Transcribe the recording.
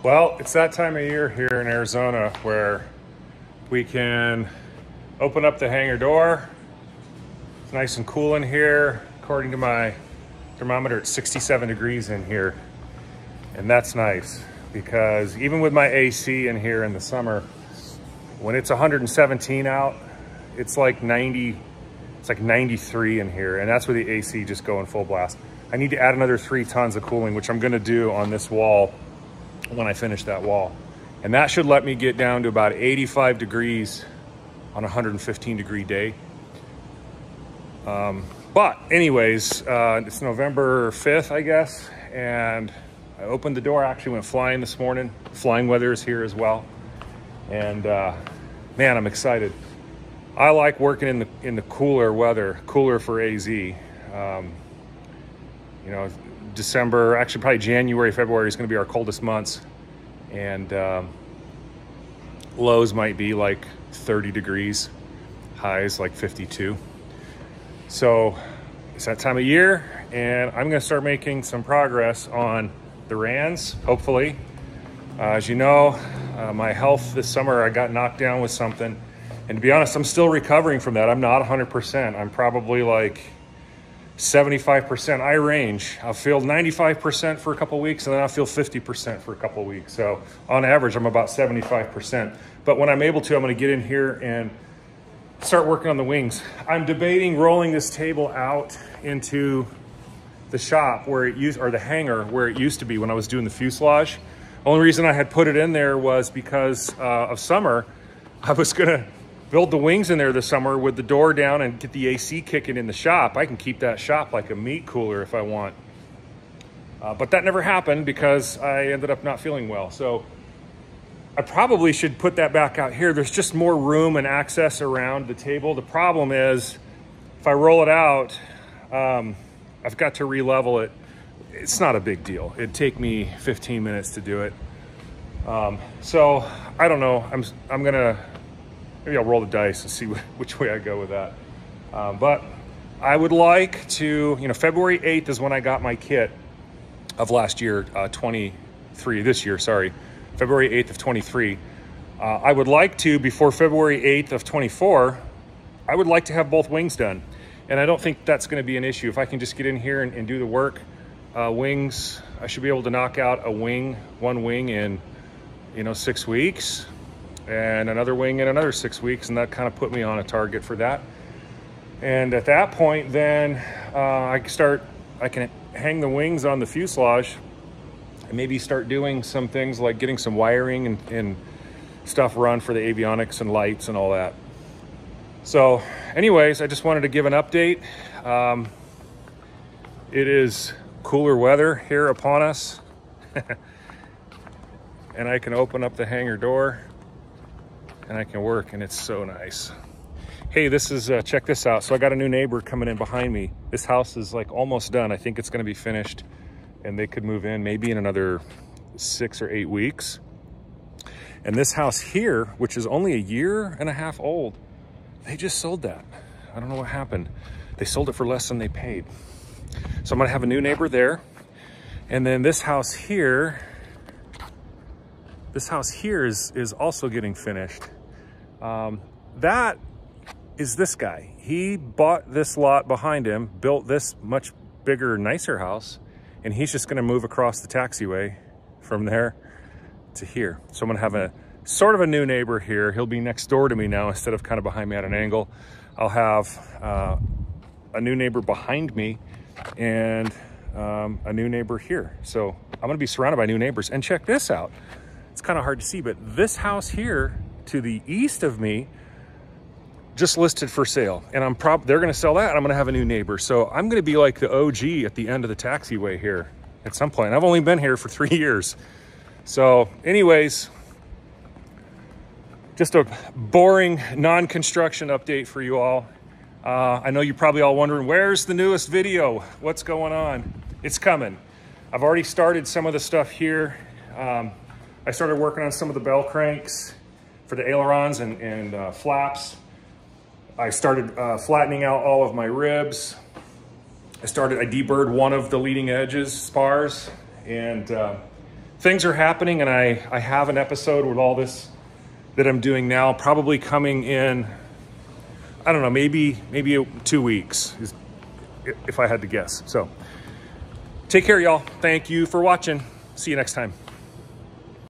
Well, it's that time of year here in Arizona where we can open up the hangar door. It's nice and cool in here. According to my thermometer, it's 67 degrees in here. And that's nice because even with my AC in here in the summer, when it's 117 out, it's like 90, it's like 93 in here. And that's with the AC just going full blast. I need to add another 3 tons of cooling, which I'm gonna do on this wall when I finish that wall. And that should let me get down to about 85 degrees on a 115 degree day. But anyways, it's November 5th, I guess. And I opened the door, actually went flying this morning. Flying weather is here as well. And man, I'm excited. I like working in the cooler weather, cooler for AZ. You know, December, actually probably January, February is going to be our coldest months. And lows might be like 30 degrees, highs like 52. So it's that time of year, and I'm going to start making some progress on the RANs, hopefully. As you know, my health this summer, I got knocked down with something. And to be honest, I'm still recovering from that. I'm not 100%. I'm probably like 75%. I range. I'll feel 95% for a couple of weeks, and then I'll feel 50% for a couple of weeks. So on average, I'm about 75%. But when I'm able to, I'm going to get in here and start working on the wings. I'm debating rolling this table out into the shop where it used, or the hangar where it used to be when I was doing the fuselage. Only reason I had put it in there was because of summer. I was going to build the wings in there this summer with the door down and get the AC kicking in the shop. I can keep that shop like a meat cooler if I want. But that never happened because I ended up not feeling well. So I probably should put that back out here. There's just more room and access around the table. The problem is if I roll it out, I've got to re-level it. It's not a big deal. It'd take me 15 minutes to do it. So I don't know. I'm gonna, maybe I'll roll the dice and see which way I go with that. But I would like to, you know, February 8th is when I got my kit of last year, 23, this year, sorry, February 8th of 23. I would like to, before February 8th of 24, I would like to have both wings done. And I don't think that's gonna be an issue. If I can just get in here and do the work, wings, I should be able to knock out one wing in, you know, 6 weeks. And another wing in another 6 weeks, and that kind of put me on a target for that. And at that point, then I can hang the wings on the fuselage and maybe start doing some things like getting some wiring and stuff run for the avionics and lights and all that. So anyways, I just wanted to give an update. It is cooler weather here upon us. And I can open up the hangar door and I can work, and it's so nice. Hey, this is, check this out. So I got a new neighbor coming in behind me. This house is like almost done. I think it's gonna be finished and they could move in maybe in another 6 or 8 weeks. And this house here, which is only 1.5 years old, they just sold that. I don't know what happened. They sold it for less than they paid. So I'm gonna have a new neighbor there. And then this house here is also getting finished. That is this guy. He bought this lot behind him, built this much bigger, nicer house, and he's just gonna move across the taxiway from there to here. So I'm gonna have a sort of a new neighbor here. He'll be next door to me now instead of kind of behind me at an angle. I'll have a new neighbor behind me and a new neighbor here. So I'm gonna be surrounded by new neighbors. And check this out. It's kind of hard to see, but this house here to the east of me just listed for sale, and they're going to sell that, and I'm going to have a new neighbor. So I'm going to be like the OG at the end of the taxiway here at some point. I've only been here for 3 years. So anyways, just a boring non-construction update for you all. I know you're probably all wondering, where's the newest video? What's going on? It's coming. I've already started some of the stuff here. I started working on some of the bell cranks for the ailerons and flaps. I started flattening out all of my ribs. I deburred one of the leading edges, spars, and things are happening, and I have an episode with all this that I'm doing now probably coming in, I don't know, maybe 2 weeks, if I had to guess. So take care, y'all. Thank you for watching. See you next time.